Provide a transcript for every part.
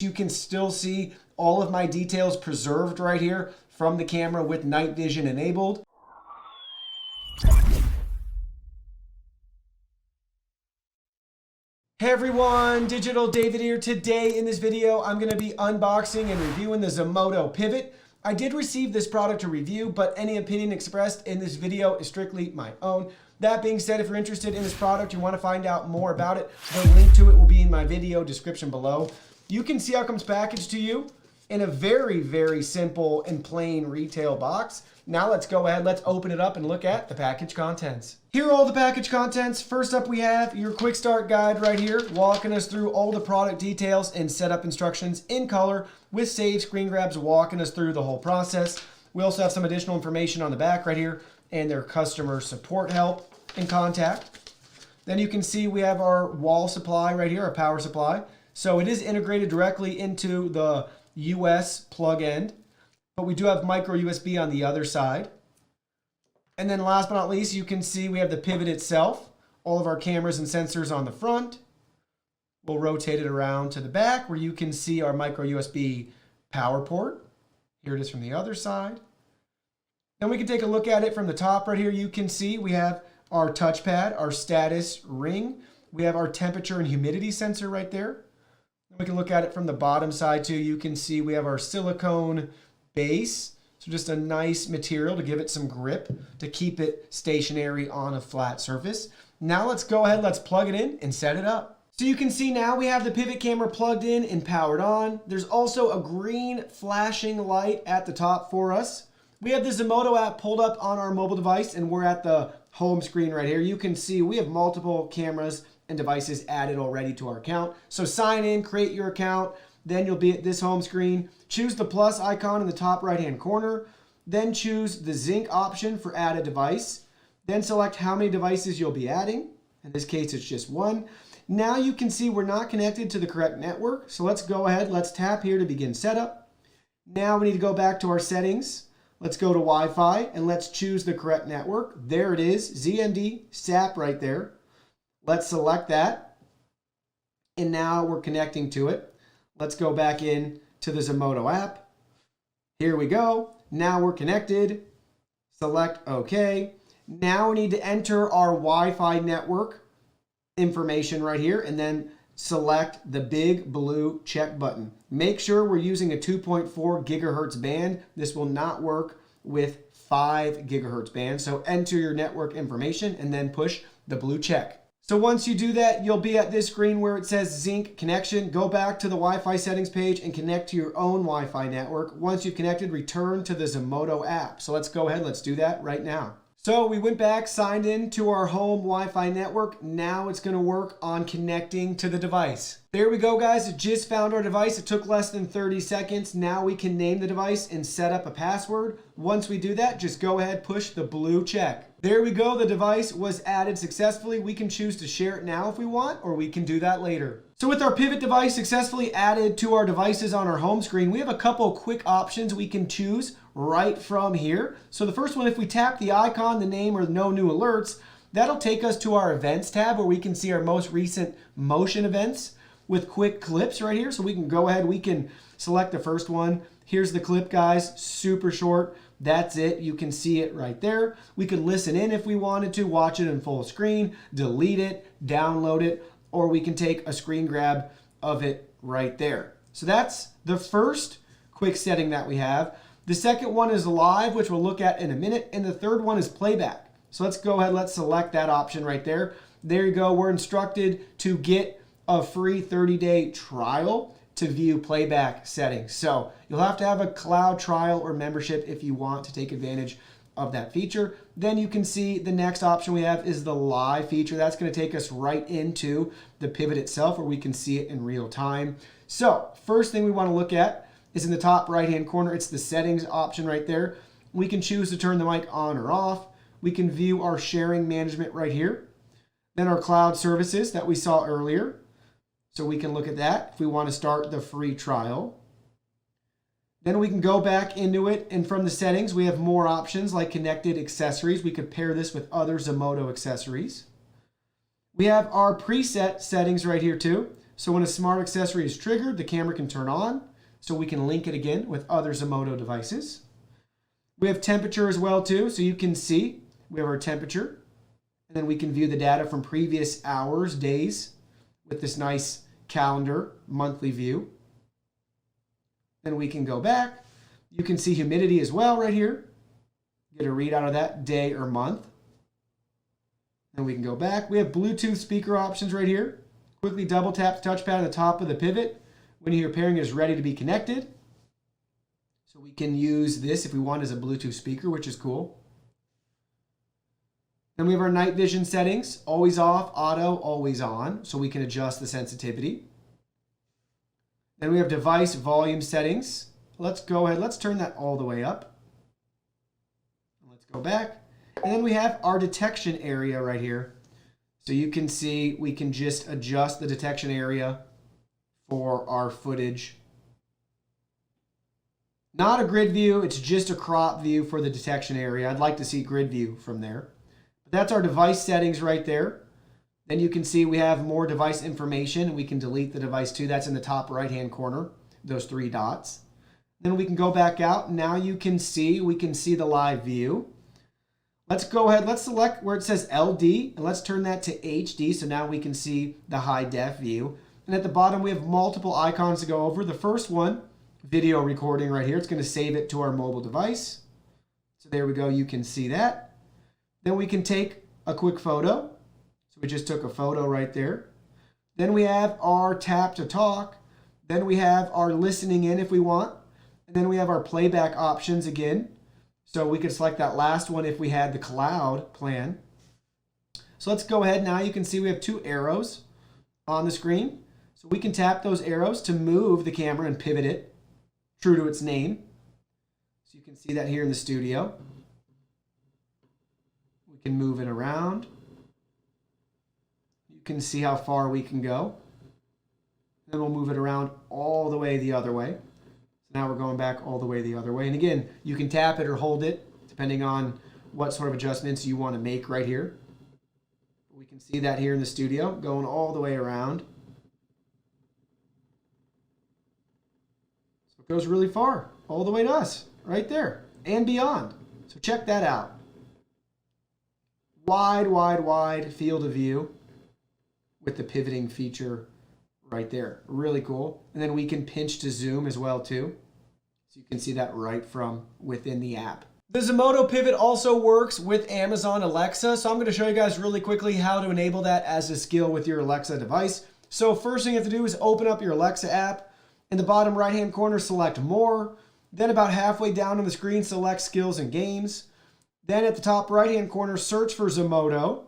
You can still see all of my details preserved right here from the camera with night vision enabled. Hey everyone, Digital David here. Today in this video, I'm going to be unboxing and reviewing the Zmodo Pivot. I did receive this product to review, but any opinion expressed in this video is strictly my own. That being said, if you're interested in this product, you want to find out more about it, the link to it will be in my video description below. You can see how it comes packaged to you in a very, very simple and plain retail box. Now let's go ahead, let's open it up and look at the package contents. Here are all the package contents. First up, we have your quick start guide right here, walking us through all the product details and setup instructions in color with saved screen grabs, walking us through the whole process. We also have some additional information on the back right here and their customer support help and contact. Then you can see we have our wall supply right here, our power supply. So it is integrated directly into the US plug end, but we do have micro USB on the other side. And then last but not least, you can see we have the pivot itself, all of our cameras and sensors on the front. We'll rotate it around to the back where you can see our micro USB power port. Here it is from the other side. Then we can take a look at it from the top right here. You can see we have our touchpad, our status ring. We have our temperature and humidity sensor right there. We can look at it from the bottom side too. You can see we have our silicone base. So just a nice material to give it some grip to keep it stationary on a flat surface. Now let's go ahead, let's plug it in and set it up. So you can see now we have the pivot camera plugged in and powered on. There's also a green flashing light at the top for us. We have the Zmodo app pulled up on our mobile device and we're at the home screen right here. You can see we have multiple cameras and devices added already to our account. So sign in, create your account, then you'll be at this home screen. Choose the plus icon in the top right-hand corner, then choose the Zinc option for add a device, then select how many devices you'll be adding. In this case, it's just one. Now you can see we're not connected to the correct network. So let's go ahead, let's tap here to begin setup. Now we need to go back to our settings. Let's go to Wi-Fi and let's choose the correct network. There it is, ZND, SAP right there. Let's select that. And now we're connecting to it. Let's go back in to the Zmodo app. Here we go. Now we're connected. Select OK. Now we need to enter our Wi-Fi network information right here and then select the big blue check button. Make sure we're using a 2.4 gigahertz band. This will not work with 5 gigahertz band. So enter your network information and then push the blue check. So once you do that, you'll be at this screen where it says Zinc connection. Go back to the Wi-Fi settings page and connect to your own Wi-Fi network. Once you've connected, return to the Zmodo app. So let's go ahead, let's do that right now. So we went back, signed in to our home Wi-Fi network. Now it's gonna work on connecting to the device. There we go, guys. It just found our device. It took less than 30 seconds. Now we can name the device and set up a password. Once we do that, just go ahead, push the blue check. There we go. The device was added successfully. We can choose to share it now if we want, or we can do that later. So with our pivot device successfully added to our devices on our home screen, we have a couple quick options we can choose right from here. So the first one, if we tap the icon, the name, or no new alerts, that'll take us to our events tab where we can see our most recent motion events with quick clips right here. So we can go ahead, we can select the first one. Here's the clip, guys, super short. That's it. You can see it right there. We could listen in if we wanted to, watch it in full screen, delete it, download it, or we can take a screen grab of it right there. So that's the first quick setting that we have. The second one is live, which we'll look at in a minute. And the third one is playback. So let's go ahead, let's select that option right there. There you go. We're instructed to get a free 30-day trial to view playback settings. So you'll have to have a cloud trial or membership if you want to take advantage of that feature. Then you can see the next option we have is the live feature. That's going to take us right into the pivot itself where we can see it in real time. So first thing we want to look at is in the top right hand corner. It's the settings option right there. We can choose to turn the mic on or off. We can view our sharing management right here. Then our cloud services that we saw earlier. So we can look at that if we want to start the free trial. Then we can go back into it, and from the settings, we have more options like connected accessories. We could pair this with other Zmodo accessories. We have our preset settings right here too. So when a smart accessory is triggered, the camera can turn on, so we can link it again with other Zmodo devices. We have temperature as well too, so you can see we have our temperature, and then we can view the data from previous hours, days, with this nice calendar monthly view. Then we can go back. You can see humidity as well right here. Get a readout of that day or month. Then we can go back. We have Bluetooth speaker options right here. Quickly double tap the touchpad on the top of the pivot when your pairing is ready to be connected. So we can use this if we want as a Bluetooth speaker, which is cool. Then we have our night vision settings, always off, auto, always on, so we can adjust the sensitivity. Then we have device volume settings. Let's go ahead, let's turn that all the way up. Let's go back. And then we have our detection area right here. So you can see we can just adjust the detection area for our footage. Not a grid view, it's just a crop view for the detection area. I'd like to see grid view from there. But that's our device settings right there. Then you can see we have more device information. We can delete the device too. That's in the top right-hand corner, those three dots. Then we can go back out. Now you can see, we can see the live view. Let's go ahead, let's select where it says LD, and let's turn that to HD, so now we can see the high def view. And at the bottom, we have multiple icons to go over. The first one, video recording right here. It's going to save it to our mobile device. So there we go, you can see that. Then we can take a quick photo. So we just took a photo right there. Then we have our tap to talk. Then we have our listening in if we want. And then we have our playback options again. So we could select that last one if we had the cloud plan. So let's go ahead now. You can see we have two arrows on the screen. So we can tap those arrows to move the camera and pivot it true to its name. So you can see that here in the studio. We can move it around. You can see how far we can go. Then we'll move it around all the way the other way. Now we're going back all the way the other way. And again, you can tap it or hold it, depending on what sort of adjustments you want to make right here. We can see that here in the studio, going all the way around. So it goes really far, all the way to us, right there, and beyond. So check that out. Wide, wide, wide field of view with the pivoting feature right there. Really cool. And then we can pinch to zoom as well too. So you can see that right from within the app. The Zmodo pivot also works with Amazon Alexa. So I'm going to show you guys really quickly how to enable that as a skill with your Alexa device. So first thing you have to do is open up your Alexa app. In the bottom right hand corner, select more. Then about halfway down on the screen, select skills and games. Then at the top right hand corner, search for Zmodo.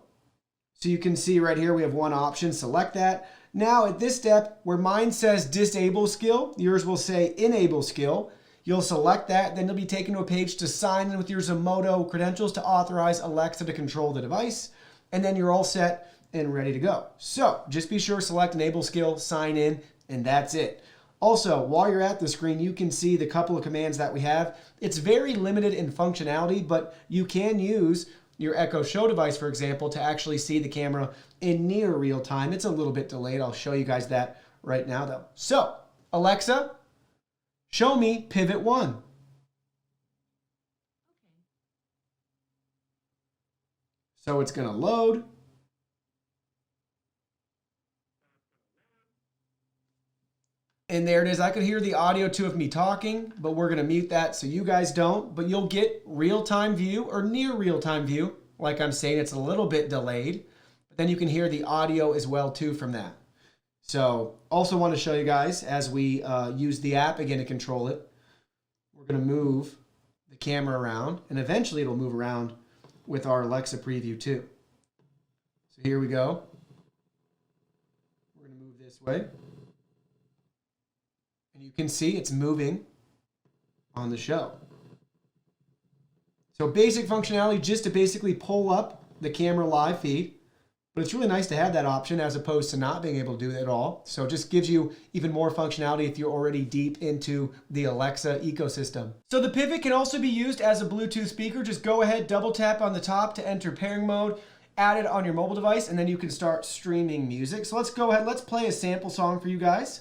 So you can see right here we have one option, select that. Now at this step, where mine says disable skill, yours will say enable skill. You'll select that, then you'll be taken to a page to sign in with your Zmodo credentials to authorize Alexa to control the device. And then you're all set and ready to go. So just be sure to select enable skill, sign in, and that's it. Also, while you're at the screen, you can see the couple of commands that we have. It's very limited in functionality, but you can use your Echo Show device, for example, to actually see the camera in near real time. It's a little bit delayed. I'll show you guys that right now, though. So, Alexa, show me Pivot 1. Okay. So it's going to load. And there it is. I could hear the audio too of me talking, but we're going to mute that so you guys don't. But you'll get real-time view or near real-time view. Like I'm saying, it's a little bit delayed. But then you can hear the audio as well too from that. So also want to show you guys as we use the app again to control it. We're going to move the camera around, and eventually it'll move around with our Alexa preview too. So here we go. We're going to move this way. And you can see it's moving on the show. So basic functionality just to basically pull up the camera live feed. But it's really nice to have that option as opposed to not being able to do it at all. So it just gives you even more functionality if you're already deep into the Alexa ecosystem. So the pivot can also be used as a Bluetooth speaker. Just go ahead, double tap on the top to enter pairing mode. add it on your mobile device, and then you can start streaming music. So let's go ahead, let's play a sample song for you guys.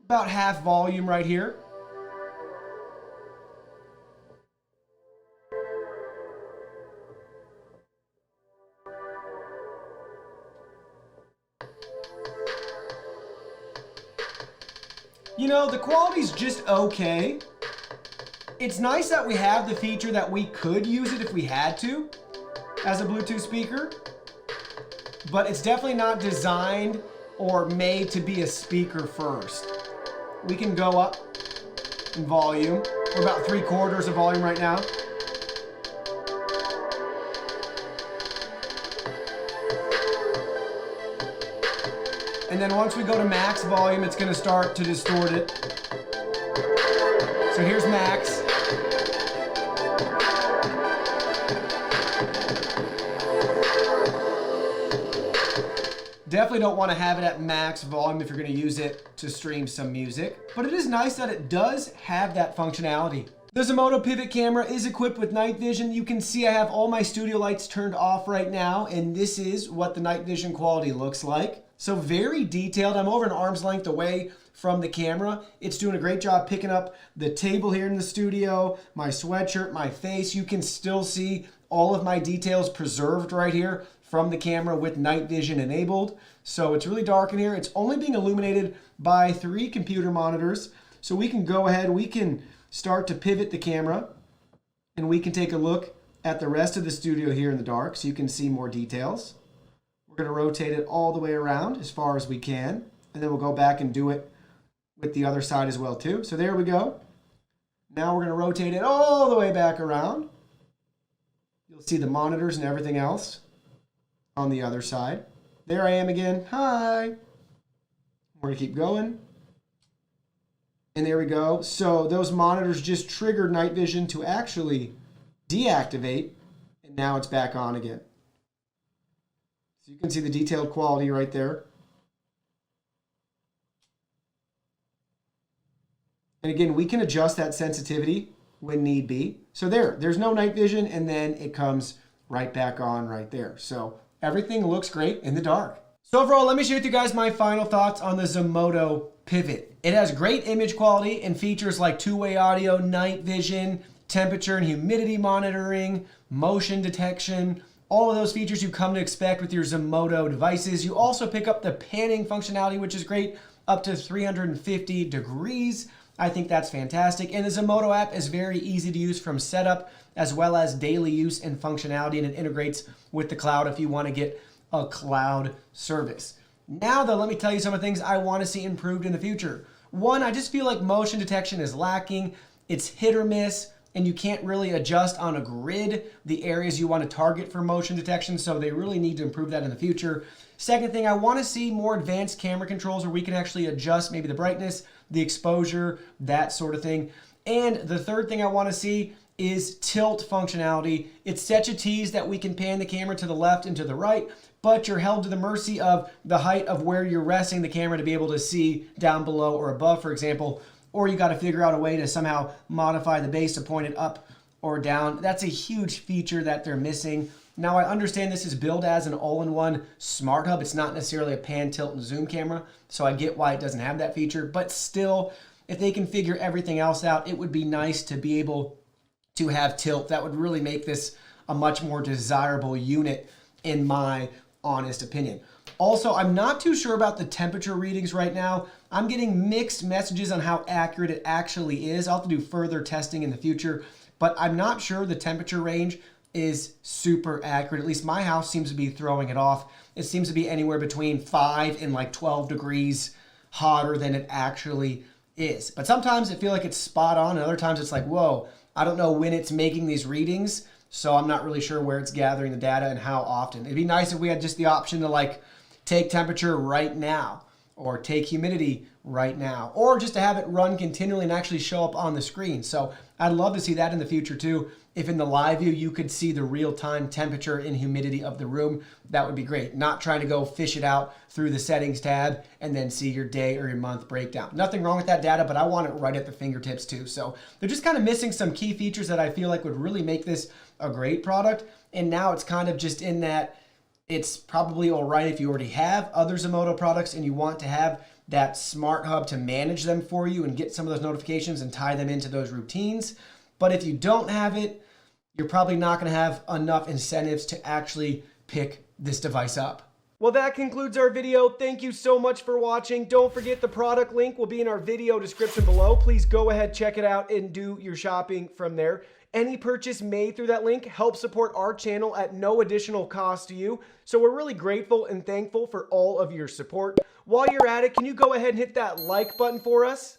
About half volume right here. You know, the quality's just okay. It's nice that we have the feature that we could use it if we had to as a Bluetooth speaker, but it's definitely not designed or made to be a speaker first. We can go up in volume. We're about 3/4 of volume right now. And then once we go to max volume, it's gonna start to distort it. So here's max. Definitely don't want to have it at max volume if you're going to use it to stream some music. But it is nice that it does have that functionality. The Zmodo Pivot camera is equipped with night vision. You can see I have all my studio lights turned off right now, and this is what the night vision quality looks like. So very detailed. I'm over an arm's length away from the camera. It's doing a great job picking up the table here in the studio, my sweatshirt, my face. You can still see all of my details preserved right here from the camera with night vision enabled. So it's really dark in here. It's only being illuminated by 3 computer monitors. So we can go ahead, we can start to pivot the camera, and we can take a look at the rest of the studio here in the dark so you can see more details. We're going to rotate it all the way around as far as we can, and then we'll go back and do it with the other side as well too. So there we go. Now we're going to rotate it all the way back around. You'll see the monitors and everything else on the other side. There I am again. Hi. We're going to keep going. And there we go. So those monitors just triggered night vision to actually deactivate, and now it's back on again. So you can see the detailed quality right there. And again, we can adjust that sensitivity when need be. So there's no night vision, and then it comes right back on right there. So everything looks great in the dark. So overall, let me share with you guys my final thoughts on the Zmodo Pivot. It has great image quality and features like two-way audio, night vision, temperature and humidity monitoring, motion detection, all of those features you come to expect with your Zmodo devices. You also pick up the panning functionality, which is great, up to 350 degrees. I think that's fantastic. And the Zmodo app is very easy to use from setup as well as daily use and functionality, and it integrates with the cloud if you want to get a cloud service. Now though, let me tell you some of the things I want to see improved in the future. One, I just feel like motion detection is lacking. It's hit or miss, and you can't really adjust on a grid the areas you want to target for motion detection, so they really need to improve that in the future. Second thing, I want to see more advanced camera controls where we can actually adjust maybe the brightness, the exposure, that sort of thing. And the third thing I want to see is tilt functionality. It's such a tease that we can pan the camera to the left and to the right, but you're held to the mercy of the height of where you're resting the camera to be able to see down below or above, for example, or you got to figure out a way to somehow modify the base to point it up or down. That's a huge feature that they're missing. Now, I understand this is billed as an all-in-one smart hub. It's not necessarily a pan, tilt, and zoom camera, so I get why it doesn't have that feature, but still, if they can figure everything else out, it would be nice to be able to have tilt. That would really make this a much more desirable unit in my honest opinion. Also, I'm not too sure about the temperature readings right now. I'm getting mixed messages on how accurate it actually is. I'll have to do further testing in the future, but I'm not sure the temperature range is super accurate. At least my house seems to be throwing it off. It seems to be anywhere between 5 and like 12 degrees hotter than it actually is. But sometimes I feel like it's spot on, and other times it's like, whoa, I don't know when it's making these readings, so I'm not really sure where it's gathering the data and how often. It'd be nice if we had just the option to like take temperature right now, or take humidity right now, or just to have it run continually and actually show up on the screen. So I'd love to see that in the future too. If in the live view you could see the real-time temperature and humidity of the room, that would be great. Not trying to go fish it out through the settings tab and then see your day or your month breakdown. Nothing wrong with that data, but I want it right at the fingertips too. So they're just kind of missing some key features that I feel like would really make this a great product. And now it's kind of just in that it's probably all right if you already have other Zmodo products and you want to have that smart hub to manage them for you and get some of those notifications and tie them into those routines. But if you don't have it, you're probably not going to have enough incentives to actually pick this device up. Well, that concludes our video. Thank you so much for watching. Don't forget the product link will be in our video description below. Please go ahead, check it out, and do your shopping from there. Any purchase made through that link helps support our channel at no additional cost to you. So we're really grateful and thankful for all of your support. While you're at it, can you go ahead and hit that like button for us?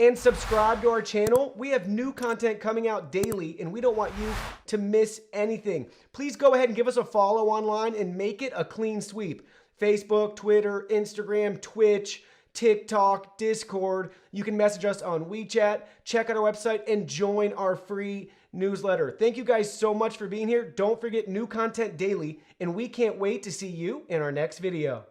And subscribe to our channel. We have new content coming out daily, and we don't want you to miss anything. Please go ahead and give us a follow online and make it a clean sweep. Facebook, Twitter, Instagram, Twitch, TikTok, Discord. You can message us on WeChat, check out our website, and join our free newsletter. Thank you guys so much for being here. Don't forget new content daily, and we can't wait to see you in our next video.